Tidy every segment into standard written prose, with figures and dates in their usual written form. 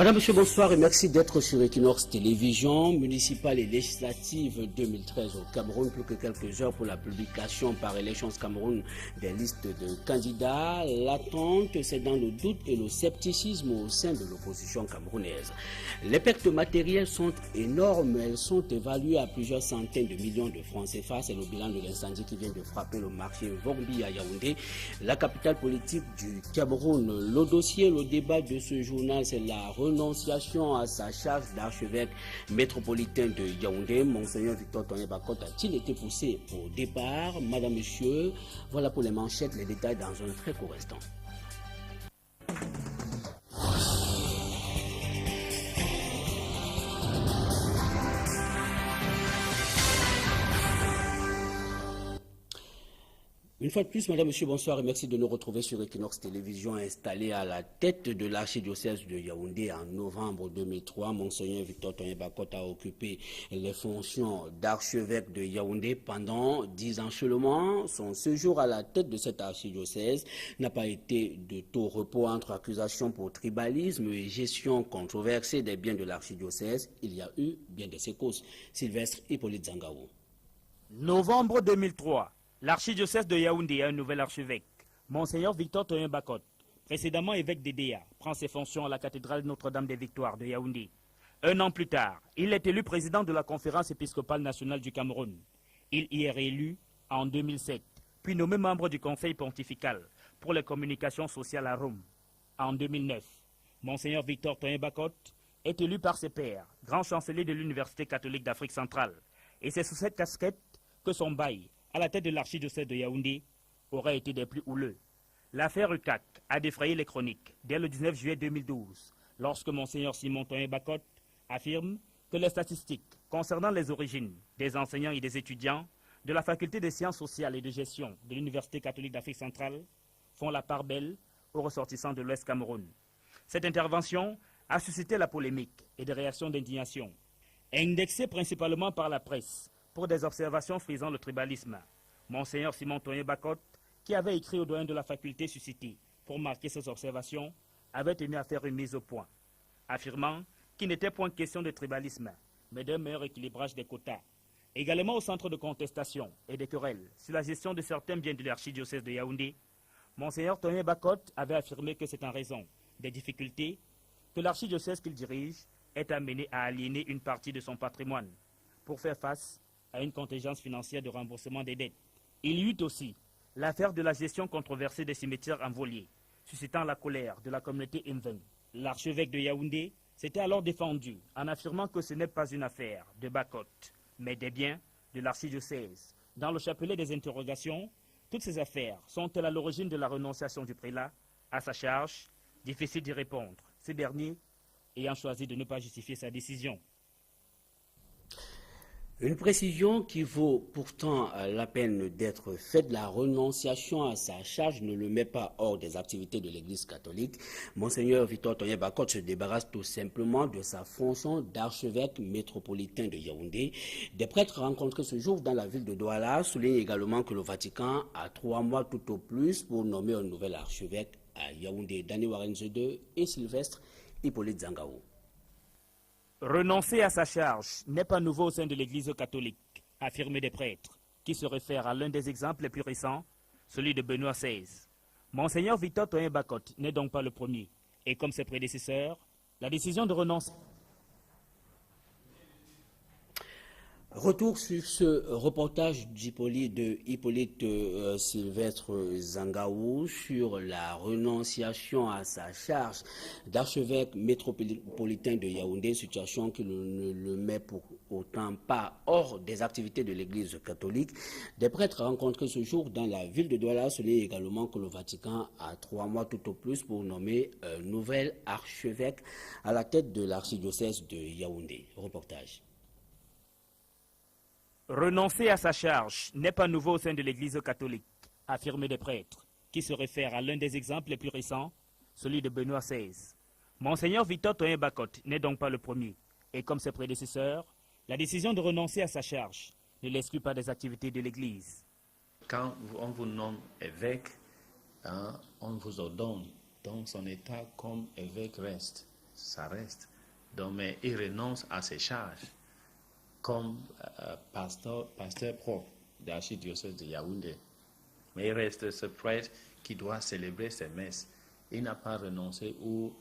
Madame, Monsieur, bonsoir et merci d'être sur Equinox Télévision. Municipale et législative 2013 au Cameroun, plus que quelques heures pour la publication par Elections Cameroun des listes de candidats. L'attente, c'est dans le doute et le scepticisme au sein de l'opposition camerounaise. Les pertes matérielles sont énormes, elles sont évaluées à plusieurs centaines de millions de francs CFA. C'est le bilan de l'incendie qui vient de frapper le marché Vorbi à Yaoundé, la capitale politique du Cameroun. Le dossier, le débat de ce journal, c'est la renonciation à sa charge d'archevêque métropolitain de Yaoundé. Monseigneur Victor Tonye Bakot a-t-il été poussé au départ? Madame, Monsieur, voilà pour les manchettes, les détails dans un très court instant. Une fois de plus, Madame, Monsieur, bonsoir et merci de nous retrouver sur Equinox Télévision, installé à la tête de l'archidiocèse de Yaoundé en novembre 2003. Monseigneur Victor Tonye Bakot a occupé les fonctions d'archevêque de Yaoundé pendant 10 ans seulement. Son séjour à la tête de cet archidiocèse n'a pas été de tout repos entre accusations pour tribalisme et gestion controversée des biens de l'archidiocèse. Il y a eu bien des séquelles. Sylvestre Hippolyte Zangaou. Novembre 2003. L'archidiocèse de Yaoundé a un nouvel archevêque, Monseigneur Victor Tonye Bakot, précédemment évêque d'Edéa, prend ses fonctions à la cathédrale Notre-Dame des Victoires de Yaoundé. Un an plus tard, il est élu président de la conférence épiscopale nationale du Cameroun. Il y est réélu en 2007, puis nommé membre du conseil pontifical pour les communications sociales à Rome. En 2009, Monseigneur Victor Tonye Bakot est élu par ses pairs, grand chancelier de l'Université catholique d'Afrique centrale. Et c'est sous cette casquette que son bail à la tête de l'archidiocèse de Yaoundé aurait été des plus houleux. L'affaire UCAC a défrayé les chroniques dès le 19 juillet 2012, lorsque Monseigneur Simon Tonye Bakot affirme que les statistiques concernant les origines des enseignants et des étudiants de la faculté des sciences sociales et de gestion de l'Université catholique d'Afrique centrale font la part belle aux ressortissants de l'Ouest Cameroun. Cette intervention a suscité la polémique et des réactions d'indignation, indexées principalement par la presse, pour des observations frisant le tribalisme. Monseigneur Simon Tonye Bakot, qui avait écrit au doyen de la faculté suscitée pour marquer ces observations, avait tenu à faire une mise au point, affirmant qu'il n'était point question de tribalisme, mais d'un meilleur équilibrage des quotas. Également au centre de contestation et de querelles sur la gestion de certains biens de l'archidiocèse de Yaoundé, Monseigneur Tonye Bakot avait affirmé que c'est en raison des difficultés que l'archidiocèse qu'il dirige est amené à aliéner une partie de son patrimoine pour faire face à une contingence financière de remboursement des dettes. Il y eut aussi l'affaire de la gestion controversée des cimetières envoliés, suscitant la colère de la communauté Mven. L'archevêque de Yaoundé s'était alors défendu en affirmant que ce n'est pas une affaire de Bakot, mais des biens de l'archidiocèse. Dans le chapelet des interrogations, toutes ces affaires sont-elles à l'origine de la renonciation du prélat à sa charge? Difficile d'y répondre, ce dernier ayant choisi de ne pas justifier sa décision. Une précision qui vaut pourtant la peine d'être faite, la renonciation à sa charge ne le met pas hors des activités de l'Église catholique. Monseigneur Victor Tonye Bakot se débarrasse tout simplement de sa fonction d'archevêque métropolitain de Yaoundé. Des prêtres rencontrés ce jour dans la ville de Douala soulignent également que le Vatican a 3 mois tout au plus pour nommer un nouvel archevêque à Yaoundé. Dani Warenze II et Sylvestre Hippolyte Zangaou. Renoncer à sa charge n'est pas nouveau au sein de l'Église catholique, affirmé des prêtres, qui se réfèrent à l'un des exemples les plus récents, celui de Benoît XVI. Monseigneur Victor Tonye Bakot n'est donc pas le premier, et comme ses prédécesseurs, la décision de renoncer... Retour sur ce reportage de Hippolyte Sylvestre Zangaou sur la renonciation à sa charge d'archevêque métropolitain de Yaoundé, situation qui ne le met pour autant pas hors des activités de l'Église catholique. Des prêtres rencontrés ce jour dans la ville de Douala soulignent également que le Vatican a 3 mois tout au plus pour nommer un nouvel archevêque à la tête de l'archidiocèse de Yaoundé. Reportage. Renoncer à sa charge n'est pas nouveau au sein de l'Église catholique, affirmé des prêtres, qui se réfèrent à l'un des exemples les plus récents, celui de Benoît XVI. Monseigneur Victor Tonye Bakot n'est donc pas le premier, et comme ses prédécesseurs, la décision de renoncer à sa charge ne l'exclut pas des activités de l'Église. Quand on vous nomme évêque, on vous ordonne, donc son état comme évêque reste. ça reste. Donc, mais il renonce à ses charges comme pasteur propre de l'archidiocèse de Yaoundé. Mais il reste ce prêtre qui doit célébrer ses messes. Il n'a pas renoncé ou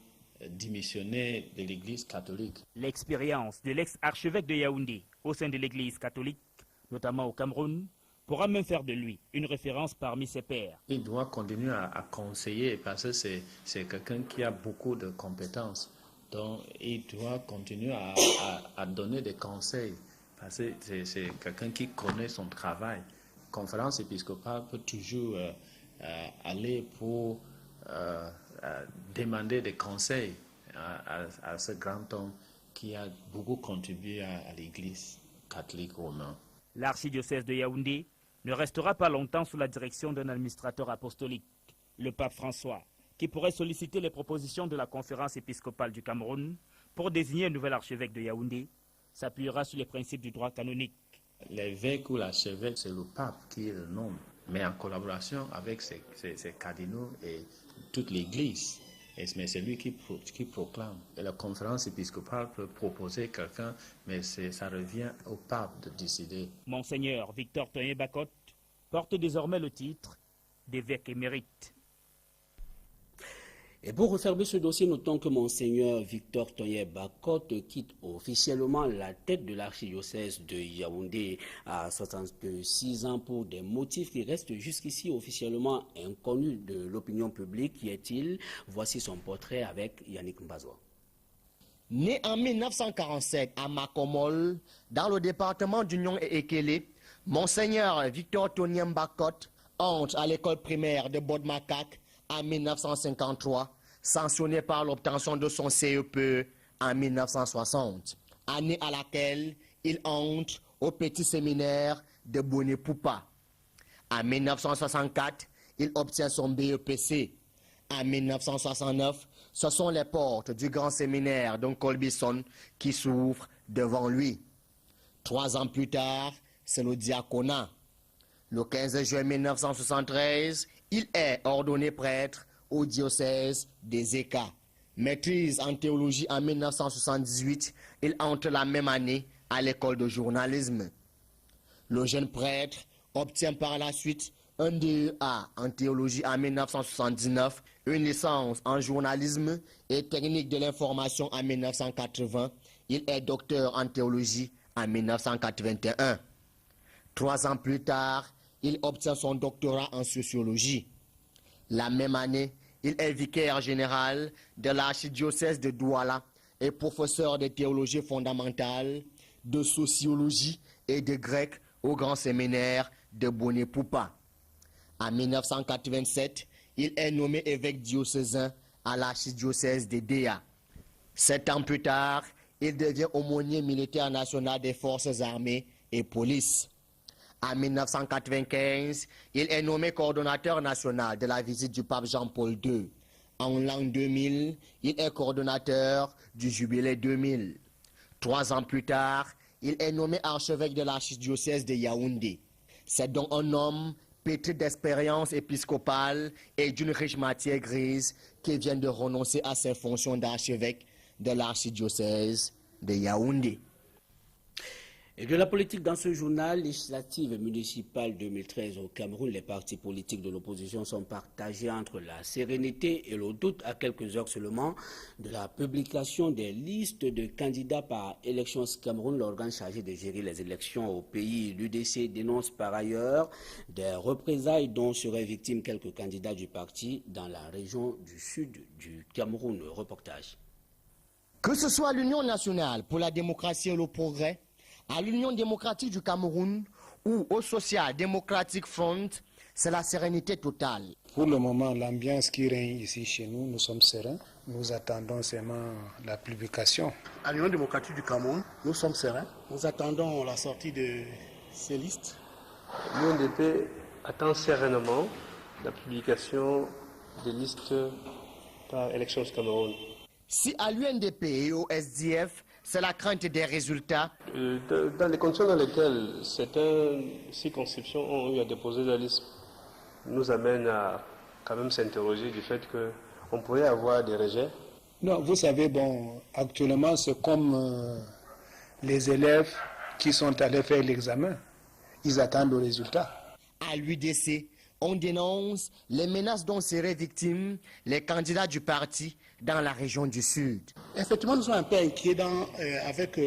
démissionné de l'Église catholique. L'expérience de l'ex-archevêque de Yaoundé au sein de l'Église catholique, notamment au Cameroun, pourra même faire de lui une référence parmi ses pairs. Il doit continuer à conseiller parce que c'est quelqu'un qui a beaucoup de compétences. Donc, il doit continuer à donner des conseils parce que c'est quelqu'un qui connaît son travail. La conférence épiscopale peut toujours aller pour demander des conseils à ce grand homme qui a beaucoup contribué à l'Église catholique romaine. L'archidiocèse de Yaoundé ne restera pas longtemps sous la direction d'un administrateur apostolique, le pape François, qui pourrait solliciter les propositions de la conférence épiscopale du Cameroun pour désigner un nouvel archevêque de Yaoundé, s'appuiera sur les principes du droit canonique. L'évêque ou l'archevêque, c'est le pape qui le nomme, mais en collaboration avec ses cardinaux et toute l'Église. Mais c'est lui qui proclame. Et la conférence épiscopale peut proposer quelqu'un, mais ça revient au pape de décider. Monseigneur Victor Toyen Bakot porte désormais le titre d'évêque émérite. Et pour refermer ce dossier, notons que Monseigneur Victor Toyen Bakot quitte officiellement la tête de l'archidiocèse de Yaoundé à 66 ans pour des motifs qui restent jusqu'ici officiellement inconnus de l'opinion publique. Qui est-il? Voici son portrait avec Yannick Mbazoua. Né en 1947 à Makomol, dans le département d'Union et Ekele, Monseigneur Victor Toyen Bakot entre à l'école primaire de Bodmakak en 1953, sanctionné par l'obtention de son CEPE en 1960, année à laquelle il entre au petit séminaire de Bonepoupa. En 1964, il obtient son BEPC. En 1969, ce sont les portes du grand séminaire d'Onkolbison qui s'ouvrent devant lui. 3 ans plus tard, c'est le diaconat. Le 15 juin 1973, il est ordonné prêtre au diocèse des Eka. Maîtrise en théologie en 1978, il entre la même année à l'école de journalisme. Le jeune prêtre obtient par la suite un DEA en théologie en 1979, une licence en journalisme et technique de l'information en 1980. Il est docteur en théologie en 1981. 3 ans plus tard, il obtient son doctorat en sociologie. La même année, il est vicaire général de l'archidiocèse de Douala et professeur de théologie fondamentale, de sociologie et de grec au grand séminaire de Bonepoupa. En 1987, il est nommé évêque diocésain à l'archidiocèse de Déa. 7 ans plus tard, il devient aumônier militaire national des forces armées et police. En 1995, il est nommé coordonnateur national de la visite du pape Jean-Paul II. En l'an 2000, il est coordonnateur du jubilé 2000. 3 ans plus tard, il est nommé archevêque de l'archidiocèse de Yaoundé. C'est donc un homme pétri d'expérience épiscopale et d'une riche matière grise qui vient de renoncer à ses fonctions d'archevêque de l'archidiocèse de Yaoundé. Et de la politique dans ce journal, législative municipale 2013 au Cameroun, les partis politiques de l'opposition sont partagés entre la sérénité et le doute à quelques heures seulement de la publication des listes de candidats par Elections Cameroun, l'organe chargé de gérer les élections au pays. L'UDC dénonce par ailleurs des représailles dont seraient victimes quelques candidats du parti dans la région du sud du Cameroun. Reportage. Que ce soit l'Union nationale pour la démocratie et le progrès, à l'Union démocratique du Cameroun ou au Social Democratic Front, c'est la sérénité totale. Pour le moment, l'ambiance qui règne ici chez nous, nous sommes sereins. Nous attendons seulement la publication. À l'Union démocratique du Cameroun, nous sommes sereins. Nous attendons la sortie de ces listes. L'UNDP attend sereinement la publication des listes par Elections Cameroun. Si à l'UNDP et au SDF, c'est la crainte des résultats. Dans les conditions dans lesquelles certaines circonscriptions ont eu à déposer la liste, nous amène à quand même s'interroger du fait qu'on pourrait avoir des rejets Non, vous savez, bon, actuellement, c'est comme les élèves qui sont allés faire l'examen. Ils attendent le résultat. À l'UDC, on dénonce les menaces dont seraient victimes les candidats du parti dans la région du Sud. Effectivement, nous sommes un peu inquiets avec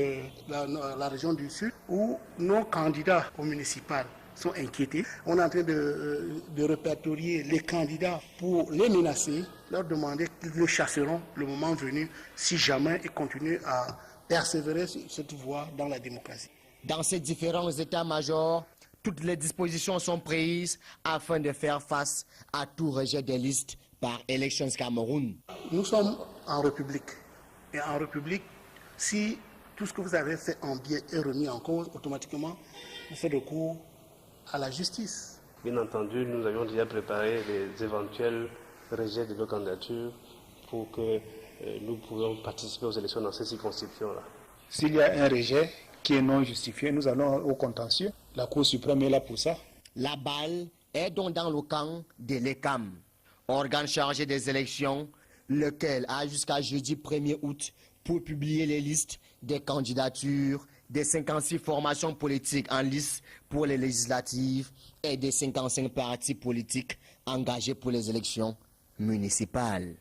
la région du Sud où nos candidats au municipal sont inquiétés. On est en train de répertorier les candidats pour les menacer, leur demander qu'ils le chasseront le moment venu si jamais ils continuent à persévérer sur cette voie dans la démocratie. Dans ces différents états-majors, toutes les dispositions sont prises afin de faire face à tout rejet des listes par Elections Cameroun. Nous sommes en République. Et en République, si tout ce que vous avez fait en bien est remis en cause, automatiquement, vous faites recours à la justice. Bien entendu, nous avions déjà préparé les éventuels rejets de nos candidatures pour que nous puissions participer aux élections dans ces circonscriptions-là. S'il y a un rejet qui est non justifié, nous allons au contentieux. La Cour suprême est là pour ça. La balle est donc dans le camp de l'ECAM, organe chargé des élections, lequel a jusqu'à jeudi 1er août pour publier les listes des candidatures des 56 formations politiques en lice pour les législatives et des 55 partis politiques engagés pour les élections municipales.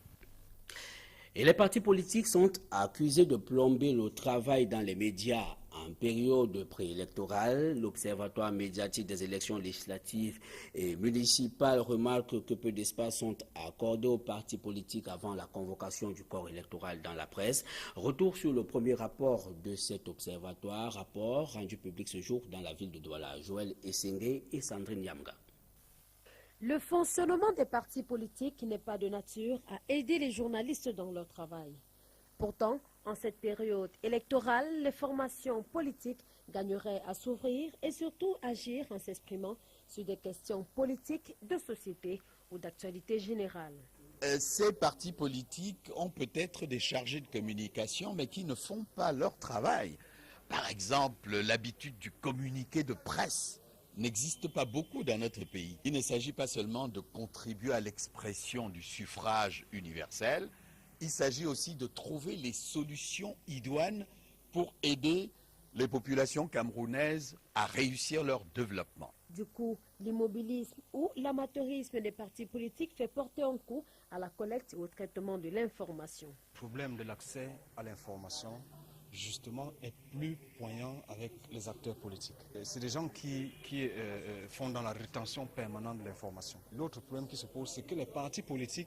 Et les partis politiques sont accusés de plomber le travail dans les médias. En période préélectorale, l'Observatoire médiatique des élections législatives et municipales remarque que peu d'espace sont accordés aux partis politiques avant la convocation du corps électoral dans la presse. Retour sur le premier rapport de cet observatoire, rapport rendu public ce jour dans la ville de Douala. Joël Essengé et Sandrine Yamga. Le fonctionnement des partis politiques n'est pas de nature à aider les journalistes dans leur travail. Pourtant, en cette période électorale, les formations politiques gagneraient à s'ouvrir et surtout agir en s'exprimant sur des questions politiques, de société ou d'actualité générale. Ces partis politiques ont peut-être des chargés de communication, mais qui ne font pas leur travail. Par exemple, l'habitude du communiqué de presse n'existe pas beaucoup dans notre pays. Il ne s'agit pas seulement de contribuer à l'expression du suffrage universel, il s'agit aussi de trouver les solutions idoines pour aider les populations camerounaises à réussir leur développement. Du coup, l'immobilisme ou l'amateurisme des partis politiques fait porter un coup à la collecte et au traitement de l'information. Le problème de l'accès à l'information, justement, est plus poignant avec les acteurs politiques. C'est des gens qui font dans la rétention permanente de l'information. L'autre problème qui se pose, c'est que les partis politiques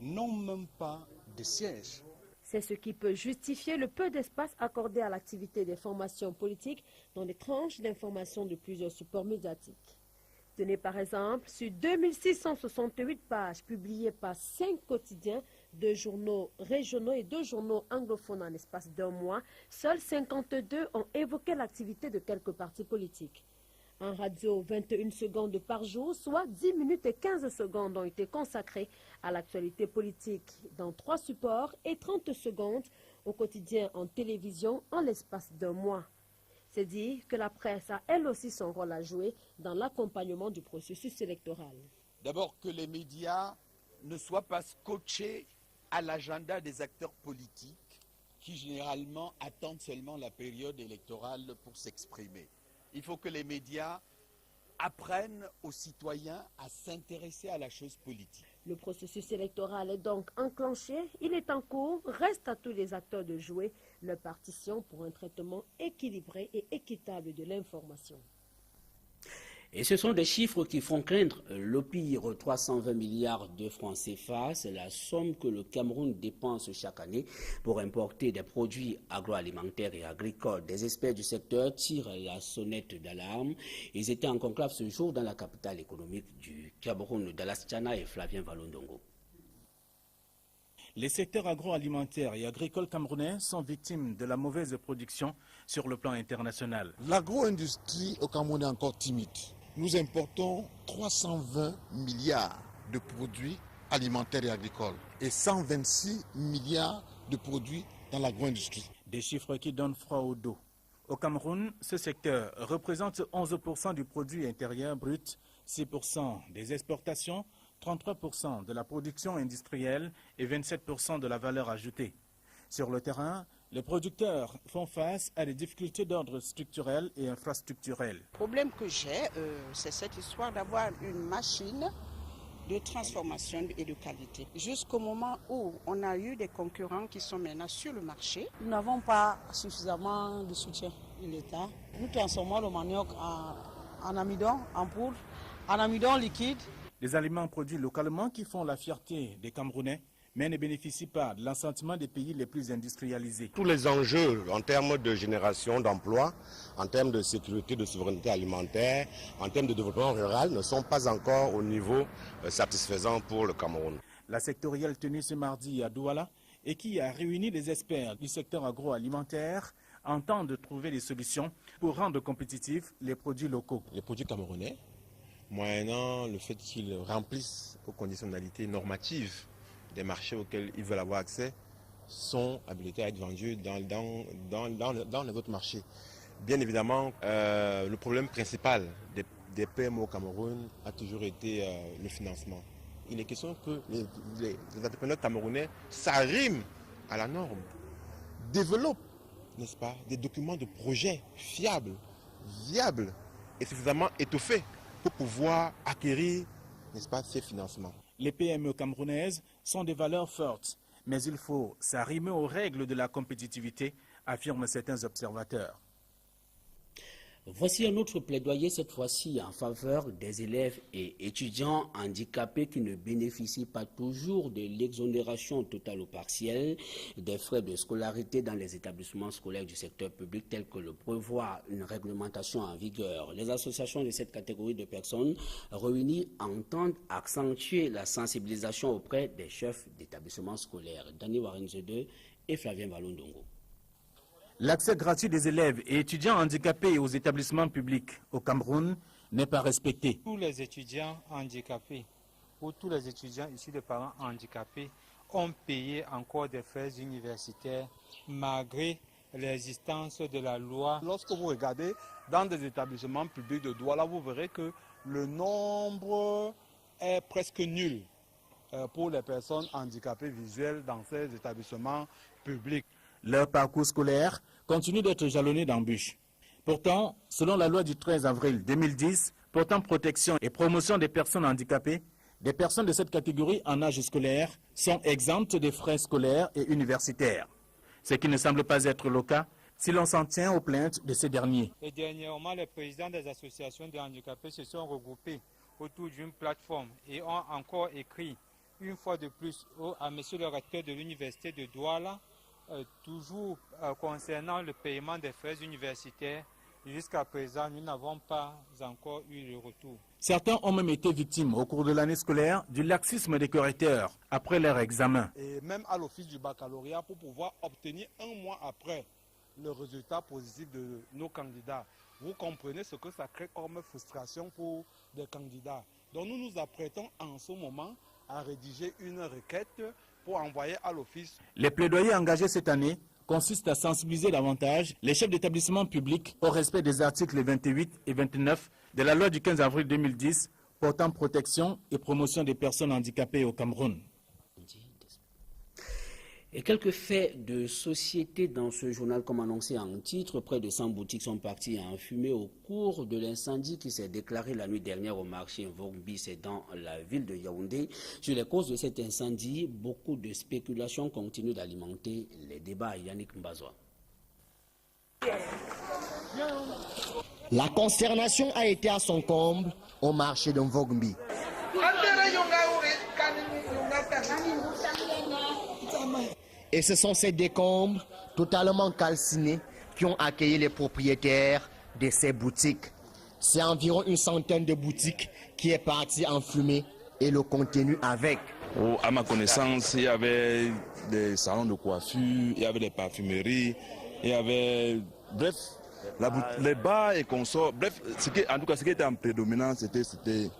n'ont même pas de sièges. C'est ce qui peut justifier le peu d'espace accordé à l'activité des formations politiques dans les tranches d'information de plusieurs supports médiatiques. Tenez par exemple, sur 2668 pages publiées par 5 quotidiens, 2 journaux régionaux et 2 journaux anglophones en l'espace d'un mois, seuls 52 ont évoqué l'activité de quelques partis politiques. En radio, 21 secondes par jour, soit 10 minutes et 15 secondes ont été consacrées à l'actualité politique dans 3 supports et 30 secondes au quotidien en télévision en l'espace d'un mois. C'est dire que la presse a elle aussi son rôle à jouer dans l'accompagnement du processus électoral. D'abord que les médias ne soient pas scotchés à l'agenda des acteurs politiques qui généralement attendent seulement la période électorale pour s'exprimer. Il faut que les médias apprennent aux citoyens à s'intéresser à la chose politique. Le processus électoral est donc enclenché, il est en cours, reste à tous les acteurs de jouer leur partition pour un traitement équilibré et équitable de l'information. Et ce sont des chiffres qui font craindre le pire. 320 milliards de francs CFA, c'est la somme que le Cameroun dépense chaque année pour importer des produits agroalimentaires et agricoles. Des experts du secteur tirent la sonnette d'alarme. Ils étaient en conclave ce jour dans la capitale économique du Cameroun, Dallas Tiana et Flavien Valondongo. Les secteurs agroalimentaires et agricoles camerounais sont victimes de la mauvaise production sur le plan international. L'agro-industrie au Cameroun est encore timide. Nous importons 320 milliards de produits alimentaires et agricoles et 126 milliards de produits dans l'agro-industrie. Des chiffres qui donnent froid au dos. Au Cameroun, ce secteur représente 11% du produit intérieur brut, 6% des exportations, 33% de la production industrielle et 27% de la valeur ajoutée. Sur le terrain, les producteurs font face à des difficultés d'ordre structurel et infrastructurel. Le problème que j'ai, c'est cette histoire d'avoir une machine de transformation et de qualité. Jusqu'au moment où on a eu des concurrents qui sont maintenant sur le marché, nous n'avons pas suffisamment de soutien de l'État. Nous transformons le manioc en amidon, en poudre, en amidon liquide. Des aliments produits localement qui font la fierté des Camerounais, mais ne bénéficient pas de l'assentiment des pays les plus industrialisés. Tous les enjeux en termes de génération d'emplois, en termes de sécurité, de souveraineté alimentaire, en termes de développement rural ne sont pas encore au niveau satisfaisant pour le Cameroun. La sectorielle tenue ce mardi à Douala et qui a réuni les experts du secteur agroalimentaire entend de trouver des solutions pour rendre compétitifs les produits locaux. Les produits camerounais, moyennant le fait qu'ils remplissent aux conditionnalités normatives des marchés auxquels ils veulent avoir accès, sont habilités à être vendus dans les autres marchés. Bien évidemment, le problème principal des PME au Cameroun a toujours été le financement. Il est question que les entrepreneurs camerounais s'arriment à la norme, développent, n'est-ce pas, des documents de projet fiables, viables et suffisamment étoffés pour pouvoir acquérir, n'est-ce pas, ces financements. Les PME camerounaises sont des valeurs fortes, mais il faut s'arrimer aux règles de la compétitivité, affirment certains observateurs. Voici un autre plaidoyer, cette fois-ci en faveur des élèves et étudiants handicapés qui ne bénéficient pas toujours de l'exonération totale ou partielle des frais de scolarité dans les établissements scolaires du secteur public tel que le prévoit une réglementation en vigueur. Les associations de cette catégorie de personnes réunies entendent accentuer la sensibilisation auprès des chefs d'établissements scolaires. Dani Warenzede et Flavien Balondongo. L'accès gratuit des élèves et étudiants handicapés aux établissements publics au Cameroun n'est pas respecté. Tous les étudiants handicapés ou tous les étudiants issus de parents handicapés ont payé encore des frais universitaires malgré l'existence de la loi. Lorsque vous regardez dans des établissements publics de Douala, vous verrez que le nombre est presque nul pour les personnes handicapées visuelles dans ces établissements publics. Leur parcours scolaire continue d'être jalonné d'embûches. Pourtant, selon la loi du 13 avril 2010 portant protection et promotion des personnes handicapées, des personnes de cette catégorie en âge scolaire sont exemptes des frais scolaires et universitaires. Ce qui ne semble pas être le cas si l'on s'en tient aux plaintes de ces derniers. Et dernièrement, les présidents des associations de handicapés se sont regroupés autour d'une plateforme et ont encore écrit une fois de plus à monsieur le recteur de l'université de Douala, toujours concernant le paiement des frais universitaires. Jusqu'à présent, nous n'avons pas encore eu le retour. Certains ont même été victimes au cours de l'année scolaire du laxisme des correcteurs après leur examen. Et même à l'office du baccalauréat pour pouvoir obtenir un mois après le résultat positif de nos candidats. Vous comprenez ce que ça crée comme frustration pour des candidats. Donc nous nous apprêtons en ce moment à rédiger une requête pour envoyer à l'office. Les plaidoyers engagés cette année consistent à sensibiliser davantage les chefs d'établissement publics au respect des articles 28 et 29 de la loi du 15 avril 2010 portant protection et promotion des personnes handicapées au Cameroun. Et quelques faits de société dans ce journal, comme annoncé en titre. Près de 100 boutiques sont parties en fumée au cours de l'incendie qui s'est déclaré la nuit dernière au marché Vogbi, c'est dans la ville de Yaoundé. Sur les causes de cet incendie, beaucoup de spéculations continuent d'alimenter les débats. Yannick Mbazoa. La consternation a été à son comble au marché de Vogbi. Et ce sont ces décombres totalement calcinés qui ont accueilli les propriétaires de ces boutiques. C'est environ une centaine de boutiques qui est partie en fumée et le contenu avec. À ma connaissance, il y avait des salons de coiffure, il y avait des parfumeries, il y avait, bref, les bars et consorts. Bref, en tout cas, ce qui était en prédominant, c'était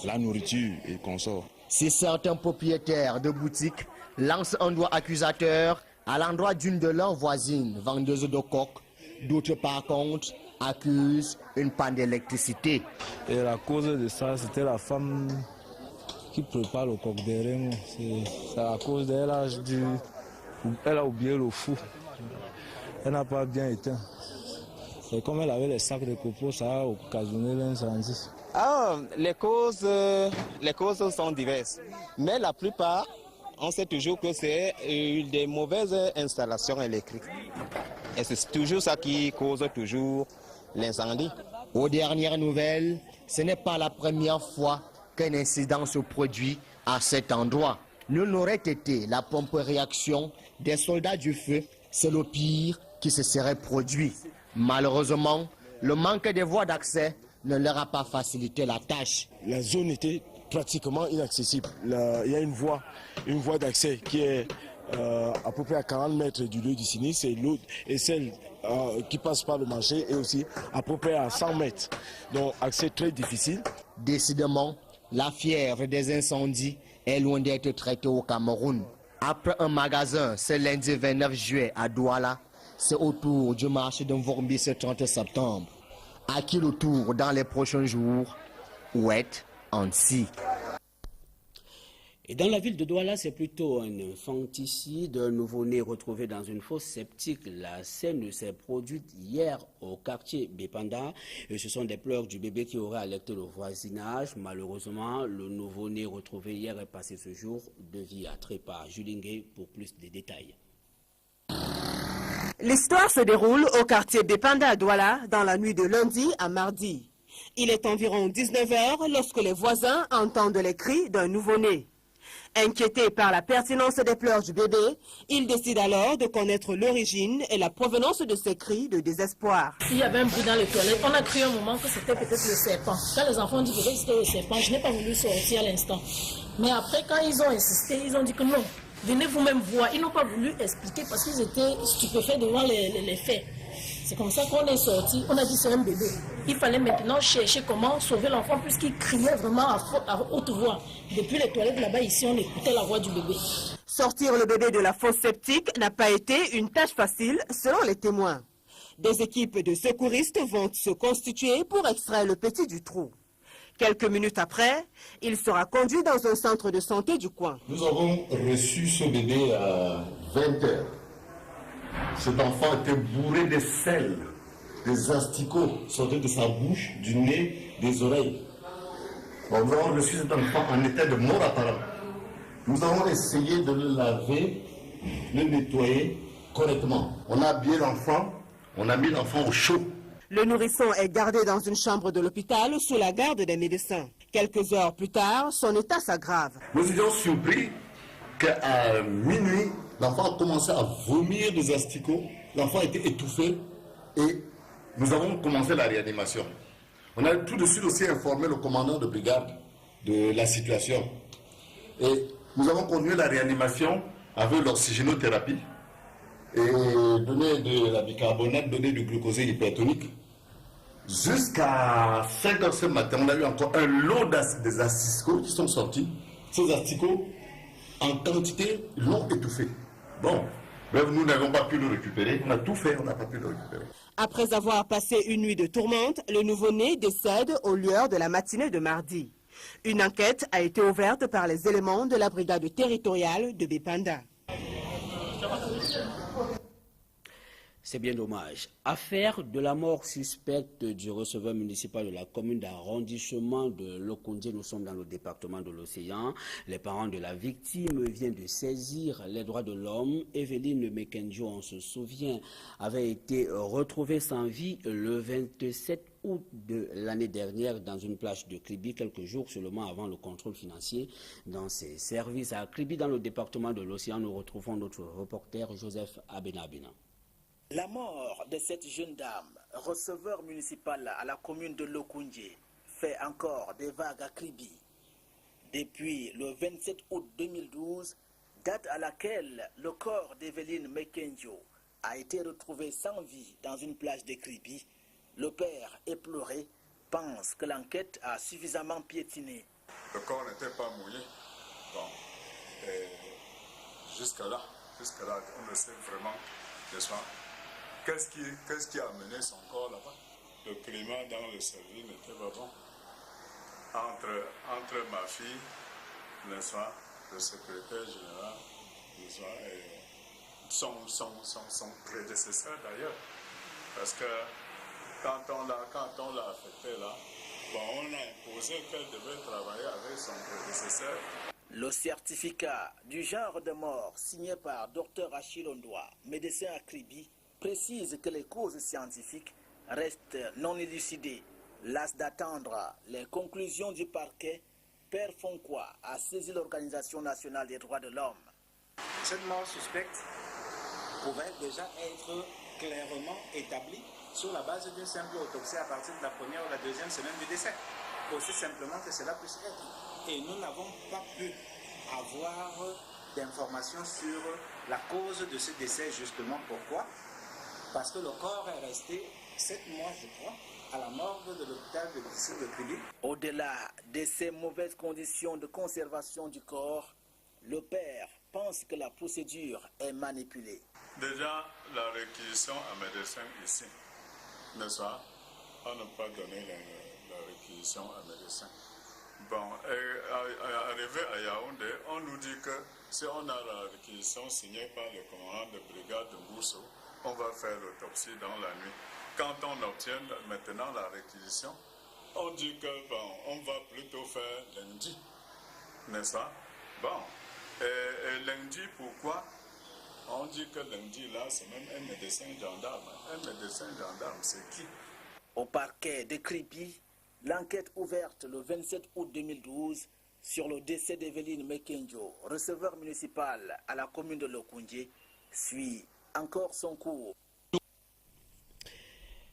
la nourriture et consorts. Si certains propriétaires de boutiques lancent un doigt accusateur à l'endroit d'une de leurs voisines, vendeuses de coques, d'autres par contre accusent une panne d'électricité. Et la cause de ça, c'était la femme qui prépare le coq d'Hérémon. C'est à cause d'elle, elle a oublié le fou. Elle n'a pas bien éteint. Et comme elle avait les sacs de copeaux, ça a occasionné l'incendie. Les causes sont diverses. Mais la plupart, on sait toujours que c'est des mauvaises installations électriques. Et c'est toujours ça qui cause toujours l'incendie. Aux dernières nouvelles, ce n'est pas la première fois qu'un incident se produit à cet endroit. Nul n'aurait été la pompe réaction des soldats du feu. C'est le pire qui se serait produit. Malheureusement, le manque de voies d'accès ne leur a pas facilité la tâche. La zone était pratiquement inaccessible. Il y a une voie d'accès qui est à peu près à 40 mètres du lieu du sinistre et celle qui passe par le marché est aussi à peu près à 100 mètres. Donc accès très difficile. Décidément, la fièvre des incendies est loin d'être traitée au Cameroun. Après un magasin ce lundi 29 juillet à Douala, c'est au tour du marché de Mvormbi ce 30 septembre. À qui le tour dans les prochains jours? Ouette Ansi. Et dans la ville de Douala, c'est plutôt un infanticide, un nouveau-né retrouvé dans une fosse septique. La scène s'est produite hier au quartier Bépanda. Et ce sont des pleurs du bébé qui auraient alerté le voisinage. Malheureusement, le nouveau-né retrouvé hier est passé ce jour de vie à trépas. Julingue pour plus de détails. L'histoire se déroule au quartier Bépanda à Douala dans la nuit de lundi à mardi. Il est environ 19 h lorsque les voisins entendent les cris d'un nouveau-né. Inquiété par la pertinence des pleurs du bébé, il décide alors de connaître l'origine et la provenance de ces cris de désespoir. Il y avait un bruit dans les toilettes. On a cru un moment que c'était peut-être le serpent. Quand les enfants ont dit que c'était le serpent, je n'ai pas voulu sortir à l'instant. Mais après, quand ils ont insisté, ils ont dit que non, venez vous-même voir. Ils n'ont pas voulu expliquer parce qu'ils étaient stupéfaits devant les faits. C'est comme ça qu'on est sorti. On a dit c'est un bébé. Il fallait maintenant chercher comment sauver l'enfant puisqu'il criait vraiment à haute voix. Depuis les toilettes là-bas, ici, on écoutait la voix du bébé. Sortir le bébé de la fosse septique n'a pas été une tâche facile selon les témoins. Des équipes de secouristes vont se constituer pour extraire le petit du trou. Quelques minutes après, il sera conduit dans un centre de santé du coin. Nous avons reçu ce bébé à 20 h. Cet enfant était bourré de sel, des asticots sortaient de sa bouche, du nez, des oreilles. Bon, nous avons reçu cet enfant en état de mort apparent. Nous avons essayé de le laver, le nettoyer correctement. On a habillé l'enfant, on a mis l'enfant au chaud. Le nourrisson est gardé dans une chambre de l'hôpital sous la garde des médecins. Quelques heures plus tard, son état s'aggrave. Nous étions surpris qu'à minuit, l'enfant a commencé à vomir des asticots, l'enfant était étouffé et nous avons commencé la réanimation. On a tout de suite aussi informé le commandant de brigade de la situation. Et nous avons continué la réanimation avec l'oxygénothérapie et donné de la bicarbonate, donné du glucosé hypertonique. Jusqu'à 5 h ce matin, on a eu encore un lot des asticots qui sont sortis. Ces asticots, en quantité, l'ont étouffé. Bon, mais nous n'avons pas pu le récupérer. On a tout fait, on n'a pas pu le récupérer. Après avoir passé une nuit de tourmente, le nouveau-né décède aux lueurs de la matinée de mardi. Une enquête a été ouverte par les éléments de la brigade territoriale de Bépanda. C'est bien dommage. Affaire de la mort suspecte du receveur municipal de la commune d'arrondissement de Lokondé. Nous sommes dans le département de l'Océan. Les parents de la victime viennent de saisir les droits de l'homme. Evelyne Mekenjo, on se souvient, avait été retrouvée sans vie le 27 août de l'année dernière dans une plage de Kribi, quelques jours seulement avant le contrôle financier dans ses services. À Kribi, dans le département de l'Océan, nous retrouvons notre reporter Joseph Abenabina. La mort de cette jeune dame, receveur municipal à la commune de Lokundje, fait encore des vagues à Kribi. Depuis le 27 août 2012, date à laquelle le corps d'Evelyne Mekenjo a été retrouvé sans vie dans une plage de Kribi, le père éploré pense que l'enquête a suffisamment piétiné. Le corps n'était pas mouillé. Bon, jusqu'à là, on ne sait vraiment, n'est-ce pas? Qu'est-ce qui a amené son corps là-bas? Le climat dans le service n'était pas bon. Entre ma fille n'est-ce pas, le secrétaire général, n'est-ce pas, et son prédécesseur d'ailleurs. Parce que quand on l'a affecté là, bon, on a imposé qu'elle devait travailler avec son prédécesseur. Le certificat du genre de mort signé par Dr Achille Ondoa, médecin à Kribi, précise que les causes scientifiques restent non élucidées. Las d'attendre les conclusions du parquet, Père Fonkoua a saisi l'Organisation nationale des droits de l'homme. Cette mort suspecte pouvait déjà être clairement établie sur la base d'une simple autopsie à partir de la première ou la deuxième semaine du décès. Aussi simplement que cela puisse être. Et nous n'avons pas pu avoir d'informations sur la cause de ce décès, justement. Pourquoi? Parce que le corps est resté 7 mois, je crois, à la morgue de l'hôpital de district de Kribi. Au-delà de ces mauvaises conditions de conservation du corps, le père pense que la procédure est manipulée. Déjà, la réquisition à médecin ici, n'est-ce pas? On n'a pas donné la réquisition à médecin. Bon, arrivé à Yaoundé, on nous dit que si on a la réquisition signée par le commandant de brigade de Mousso, on va faire l'autopsie dans la nuit. Quand on obtient maintenant la réquisition, on dit que bon, on va plutôt faire lundi, n'est-ce pas? Bon, et lundi, pourquoi? On dit que lundi, là, c'est même un médecin gendarme. Un médecin gendarme, c'est qui? Au parquet de Kribi, l'enquête ouverte le 27 août 2012 sur le décès d'Evelyne Mekenjo, receveur municipal à la commune de Lokoundje, suit encore son cours.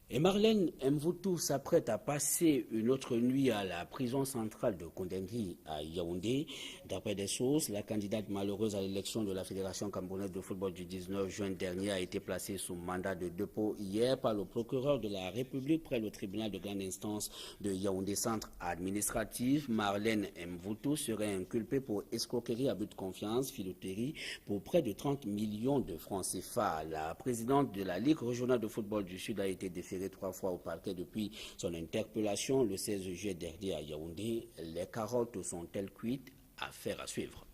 Et Marlène Mvoutou s'apprête à passer une autre nuit à la prison centrale de Kondengui à Yaoundé. D'après des sources, la candidate malheureuse à l'élection de la Fédération camerounaise de football du 19 juin dernier a été placée sous mandat de dépôt hier par le procureur de la République près le tribunal de grande instance de Yaoundé Centre administratif. Marlène Mvoutou serait inculpée pour escroquerie à but de confiance, filouterie pour près de 30 millions de francs CFA. La présidente de la Ligue régionale de football du Sud a été déférée 3 fois au parquet depuis son interpellation le 16 juillet dernier à Yaoundé. Les carottes sont-elles cuites? Affaire à suivre.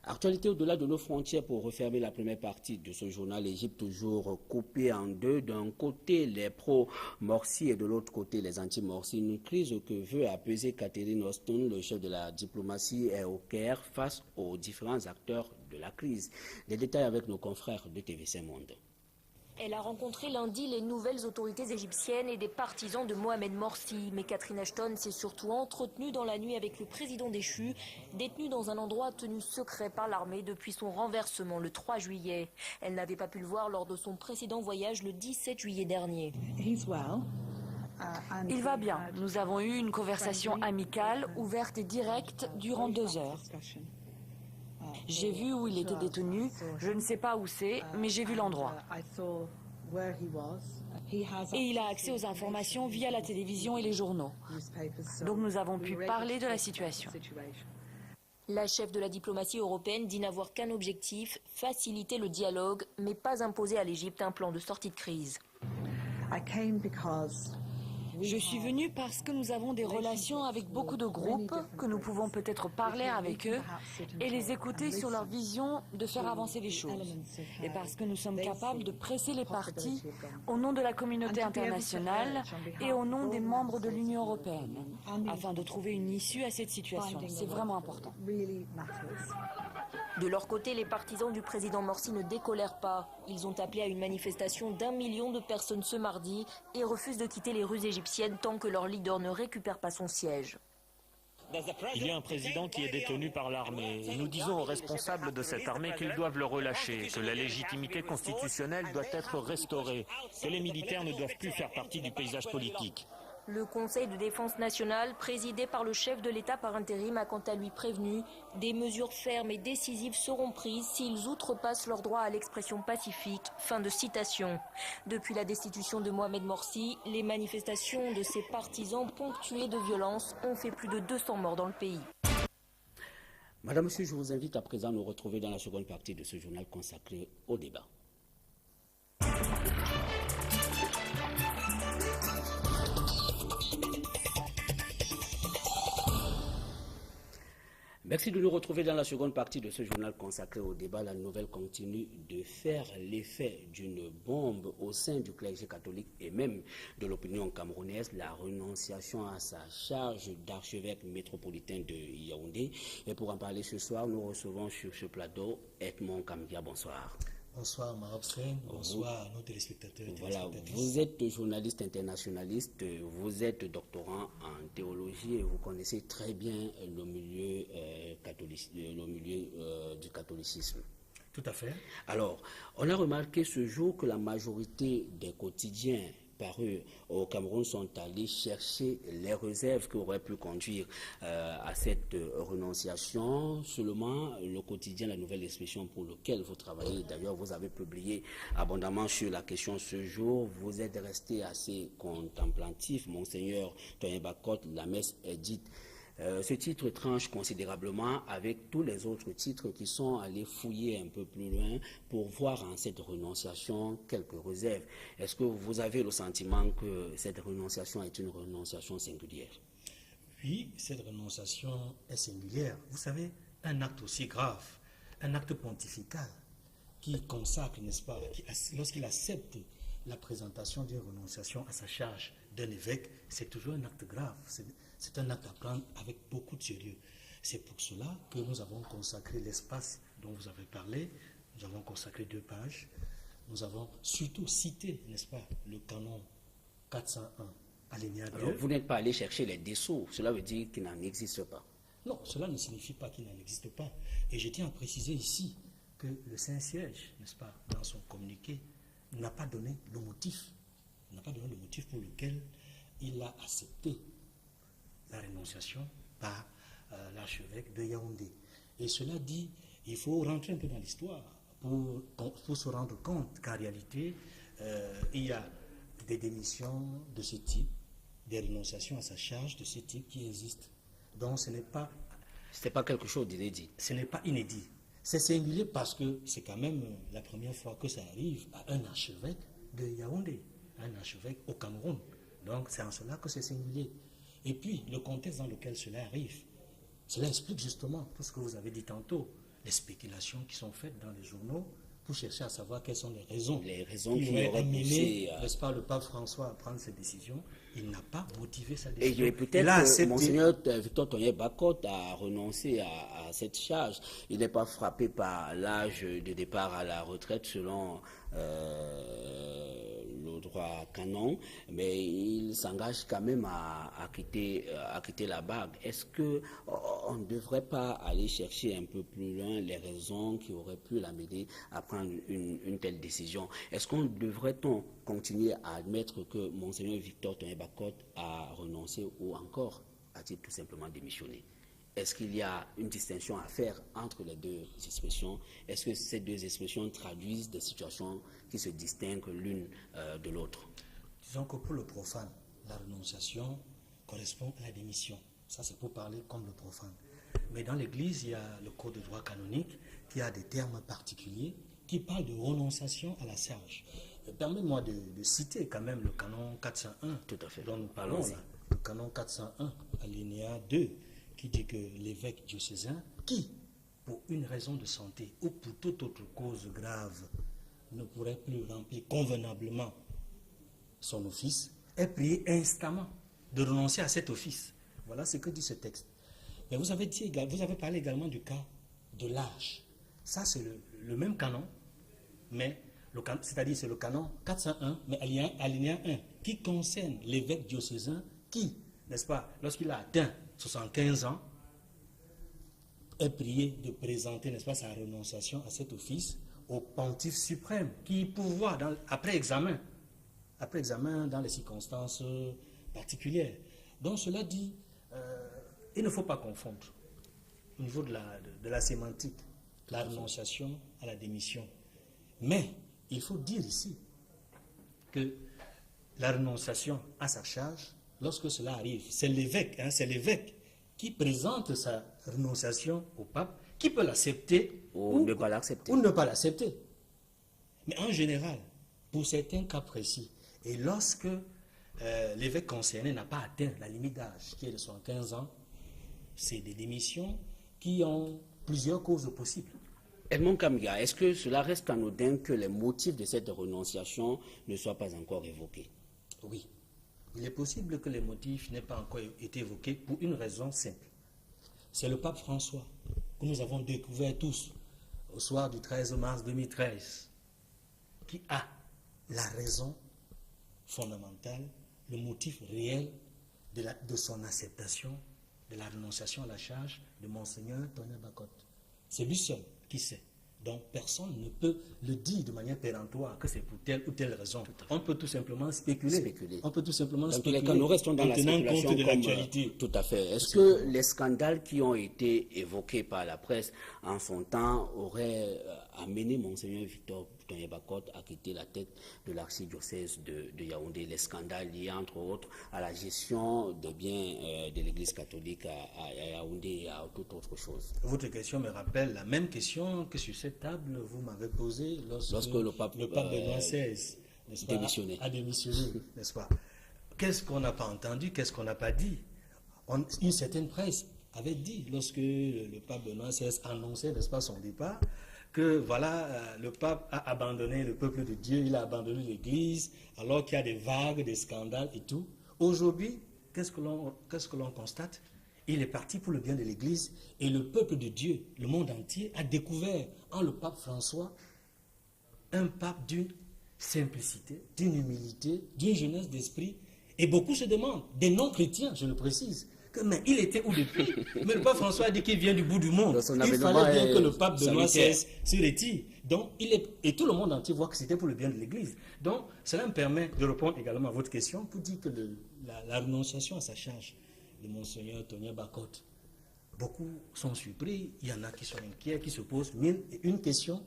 Actualité au-delà de nos frontières pour refermer la première partie de ce journal. L'Égypte toujours coupée en deux. D'un côté les pro-Morsi et de l'autre côté les anti-Morsi. Une crise que veut apaiser Catherine Austin, le chef de la diplomatie, est au Caire face aux différents acteurs de la crise. Des détails avec nos confrères de TVC Monde. Elle a rencontré lundi les nouvelles autorités égyptiennes et des partisans de Mohamed Morsi. Mais Catherine Ashton s'est surtout entretenue dans la nuit avec le président déchu, détenu dans un endroit tenu secret par l'armée depuis son renversement le 3 juillet. Elle n'avait pas pu le voir lors de son précédent voyage le 17 juillet dernier. Il va bien. Nous avons eu une conversation amicale, ouverte et directe durant 2 heures. J'ai vu où il était détenu, je ne sais pas où c'est, mais j'ai vu l'endroit. Et il a accès aux informations via la télévision et les journaux. Donc nous avons pu parler de la situation. La chef de la diplomatie européenne dit n'avoir qu'un objectif, faciliter le dialogue, mais pas imposer à l'Égypte un plan de sortie de crise. Je suis venue parce que nous avons des relations avec beaucoup de groupes, que nous pouvons peut-être parler avec eux et les écouter sur leur vision de faire avancer les choses. Et parce que nous sommes capables de presser les partis au nom de la communauté internationale et au nom des membres de l'Union européenne, afin de trouver une issue à cette situation. C'est vraiment important. De leur côté, les partisans du président Morsi ne décolèrent pas. Ils ont appelé à une manifestation d'1 million de personnes ce mardi et refusent de quitter les rues égyptiennes tant que leur leader ne récupère pas son siège. Il y a un président qui est détenu par l'armée et nous disons aux responsables de cette armée qu'ils doivent le relâcher, que la légitimité constitutionnelle doit être restaurée, que les militaires ne doivent plus faire partie du paysage politique. Le Conseil de défense nationale, présidé par le chef de l'État par intérim, a quant à lui prévenu des mesures fermes et décisives seront prises s'ils outrepassent leur droit à l'expression pacifique. Fin de citation. Depuis la destitution de Mohamed Morsi, les manifestations de ses partisans ponctuées de violence ont fait plus de 200 morts dans le pays. Madame, Monsieur, je vous invite à présent nous retrouver dans la seconde partie de ce journal consacré au débat. Merci de nous retrouver dans la seconde partie de ce journal consacré au débat. La nouvelle continue de faire l'effet d'une bombe au sein du clergé catholique et même de l'opinion camerounaise. La renonciation à sa charge d'archevêque métropolitain de Yaoundé. Et pour en parler ce soir, nous recevons sur ce plateau Edmond Kambia. Bonsoir. Bonsoir Maroc Sen, bonsoir à nos téléspectateurs. Voilà, vous êtes journaliste internationaliste, vous êtes doctorant en théologie et vous connaissez très bien le milieu, du catholicisme. Tout à fait. Alors, on a remarqué ce jour que la majorité des quotidiens parus au Cameroun sont allés chercher les réserves qui auraient pu conduire à cette renonciation. Seulement, le quotidien, la nouvelle expression pour laquelle vous travaillez, d'ailleurs vous avez publié abondamment sur la question ce jour, vous êtes resté assez contemplatif. Monseigneur Tonyen Bakot, la messe est dite. Ce titre tranche considérablement avec tous les autres titres qui sont allés fouiller un peu plus loin pour voir en cette renonciation quelques réserves. Est-ce que vous avez le sentiment que cette renonciation est une renonciation singulière? Oui, cette renonciation est singulière. Vous savez, un acte aussi grave, un acte pontifical qui consacre, n'est-ce pas, lorsqu'il accepte la présentation d'une renonciation à sa charge d'un évêque, c'est toujours un acte grave. C'est un acte à prendre avec beaucoup de sérieux. C'est pour cela que nous avons consacré l'espace dont vous avez parlé. Nous avons consacré 2 pages. Nous avons surtout cité, n'est-ce pas, le canon 401, alinéa 2. Alors, vous n'êtes pas allé chercher les dessous. Cela veut dire qu'il n'en existe pas. Non, cela ne signifie pas qu'il n'en existe pas. Et je tiens à préciser ici que le Saint-Siège, n'est-ce pas, dans son communiqué, n'a pas donné le motif. N'a pas donné le motif pour lequel il a accepté la rénonciation par l'archevêque de Yaoundé. Et cela dit, il faut rentrer un peu dans l'histoire pour se rendre compte qu'en réalité, il y a des démissions de ce type, des renonciations à sa charge de ce type qui existent. Donc ce n'est pas... Ce n'est pas quelque chose d'inédit. Ce n'est pas inédit. C'est singulier parce que c'est quand même la première fois que ça arrive à un archevêque de Yaoundé, un archevêque au Cameroun. Donc c'est en cela que c'est singulier. Et puis, le contexte dans lequel cela arrive, cela explique justement tout ce que vous avez dit tantôt, les spéculations qui sont faites dans les journaux pour chercher à savoir quelles sont les raisons qui auraient amené, n'est-ce pas, le pape François à prendre cette décision. Il n'a pas motivé sa décision. Et peut-être que Monseigneur Victor Tonyen Bakot a renoncé à cette charge. Il n'est pas frappé par l'âge de départ à la retraite selon le droit canon, mais il s'engage quand même à quitter la bague. Est-ce qu'on ne devrait pas aller chercher un peu plus loin les raisons qui auraient pu l'amener à prendre une telle décision? Est-ce qu'on devrait-on continuer à admettre que Monseigneur Victor Tonyen Bakot a renoncé ou encore a-t-il tout simplement démissionné? Est-ce qu'il y a une distinction à faire entre les deux expressions? Est-ce que ces deux expressions traduisent des situations qui se distinguent l'une de l'autre? Disons que pour le profane, la renonciation correspond à la démission. Ça, c'est pour parler comme le profane. Mais dans l'Église, il y a le code de droit canonique qui a des termes particuliers qui parlent de renonciation à la charge. Permettez-moi de citer quand même le canon 401 dont nous parlons là. Le canon 401, alinéa 2, qui dit que l'évêque diocésain, qui, pour une raison de santé ou pour toute autre cause grave, ne pourrait plus remplir convenablement son office, est prié instamment de renoncer à cet office. Voilà ce que dit ce texte. Mais vous avez parlé également du cas de l'âge. Ça, c'est le même canon, mais c'est-à-dire c'est le canon 401, mais alinéa 1, qui concerne l'évêque diocésain qui, n'est-ce pas, lorsqu'il a atteint 75 ans, est prié de présenter, n'est-ce pas, sa renonciation à cet office au pontife suprême, qui pourvoit après examen dans les circonstances particulières. Donc cela dit, il ne faut pas confondre au niveau de la sémantique, la renonciation à la démission. Mais il faut dire ici que la renonciation à sa charge, lorsque cela arrive, c'est l'évêque qui présente sa renonciation au pape, qui peut l'accepter ou ne pas l'accepter. Mais en général, pour certains cas précis, et lorsque l'évêque concerné n'a pas atteint la limite d'âge, qui est de 75 ans, c'est des démissions qui ont plusieurs causes possibles. Edmond Kamga, est-ce que cela reste anodin que les motifs de cette renonciation ne soient pas encore évoqués? Oui. Il est possible que les motifs n'aient pas encore été évoqués pour une raison simple. C'est le pape François que nous avons découvert tous au soir du 13 mars 2013 qui a la raison fondamentale, le motif réel de son acceptation de la renonciation à la charge de Monseigneur Tonien Bacotte. C'est lui seul qui sait. Donc personne ne peut le dire de manière péremptoire que c'est pour telle ou telle raison. On peut tout simplement spéculer. On peut tout simplement spéculer. Quand nous restons dans la spéculation compte de l'actualité. Tout à fait. Est-ce que les scandales qui ont été évoqués par la presse en son temps auraient amené Monseigneur Victor Tonien Bacotte à quitter la tête de l'archidiocèse de Yaoundé? Les scandales liés entre autres à la gestion des biens de l'église catholique à Yaoundé et à toute autre chose. Votre question me rappelle la même question que sur cette table vous m'avez posée lorsque le pape Benoît XVI a démissionné, n'est-ce pas? Qu'est-ce qu'on n'a pas entendu? Qu'est-ce qu'on n'a pas dit? Une certaine presse avait dit, lorsque le pape Benoît XVI annonçait, n'est-ce pas, son départ, que voilà, le pape a abandonné le peuple de Dieu, il a abandonné l'Église, alors qu'il y a des vagues, des scandales et tout. Aujourd'hui, qu'est-ce que l'on constate? Il est parti pour le bien de l'Église et le peuple de Dieu, le monde entier, a découvert en le pape François un pape d'une simplicité, d'une humilité, d'une jeunesse d'esprit. Et beaucoup se demandent, des non-chrétiens, je le précise, mais il était où depuis? Mais le pape François a dit qu'il vient du bout du monde. Il fallait bien que le pape Benoît XVI se retire. Donc, et tout le monde entier voit que c'était pour le bien de l'Église. Donc, cela me permet de répondre également à votre question pour dire que la renonciation à sa charge de Monseigneur Tonien Bacotte, beaucoup sont surpris, il y en a qui sont inquiets, qui se posent mille et une questions,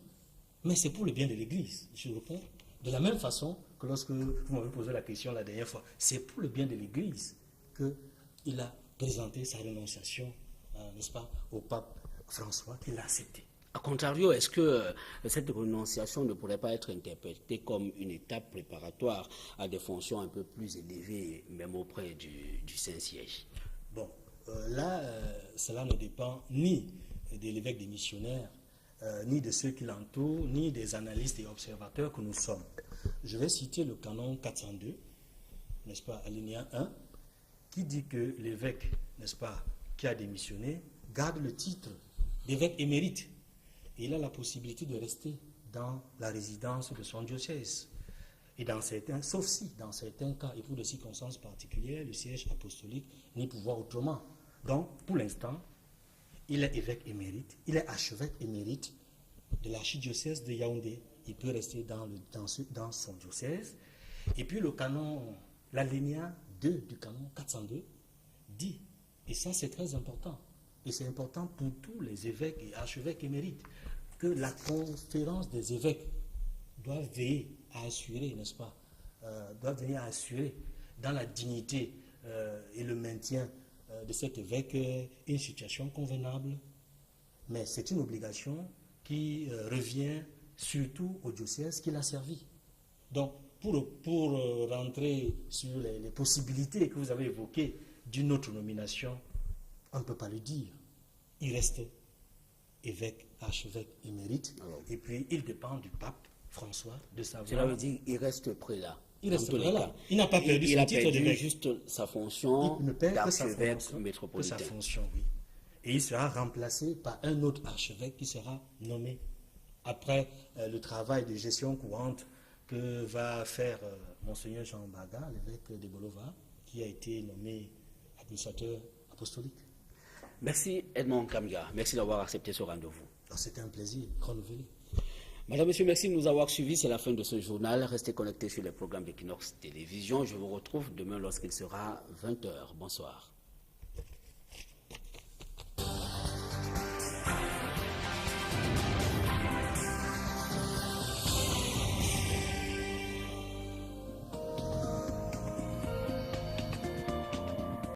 mais c'est pour le bien de l'Église. Je réponds de la même façon que lorsque vous m'avez posé la question la dernière fois. C'est pour le bien de l'Église qu'il a présenté sa renonciation, n'est-ce pas, au pape François, qui l'a accepté. A contrario, est-ce que cette renonciation ne pourrait pas être interprétée comme une étape préparatoire à des fonctions un peu plus élevées, même auprès du Saint-Siège? Bon, cela ne dépend ni de l'évêque des missionnaires, ni de ceux qui l'entourent, ni des analystes et observateurs que nous sommes. Je vais citer le canon 402, n'est-ce pas, alinéa 1, qui dit que l'évêque, n'est-ce pas, qui a démissionné, garde le titre d'évêque émérite. Et il a la possibilité de rester dans la résidence de son diocèse. Et dans certains, sauf si, dans certains cas, et pour des circonstances particulières, le siège apostolique n'est pouvoir autrement. Donc, pour l'instant, il est évêque émérite, il est archevêque émérite de l'archidiocèse de Yaoundé. Il peut rester dans son diocèse. Et puis le canon, l'alinéa 2 du canon 402 dit, et ça c'est très important, et c'est important pour tous les évêques et archevêques émérites, que la conférence des évêques doit veiller à assurer, n'est-ce pas, doit veiller à assurer dans la dignité et le maintien de cet évêque une situation convenable. Mais c'est une obligation qui revient surtout au diocèse qui l'a servi. Donc, pour rentrer sur les possibilités que vous avez évoquées d'une autre nomination, on ne peut pas le dire. Il reste évêque, archevêque émérite, et puis il dépend du pape François de savoir. Cela veut dire qu'il reste près là. Il reste près là. Il n'a pas perdu son titre d'évêque. Juste sa fonction d'archevêque métropolitain. Que sa fonction, oui. Et il sera remplacé par un autre archevêque qui sera nommé après le travail de gestion courante que va faire Monseigneur Jean Baga, l'évêque de Bolova, qui a été nommé administrateur apostolique. Merci Edmond Kamga, merci d'avoir accepté ce rendez-vous. C'était un plaisir renouvelé. Madame, Monsieur, merci de nous avoir suivis. C'est la fin de ce journal. Restez connectés sur les programmes d'Equinox Télévision. Je vous retrouve demain lorsqu'il sera 20h. Bonsoir.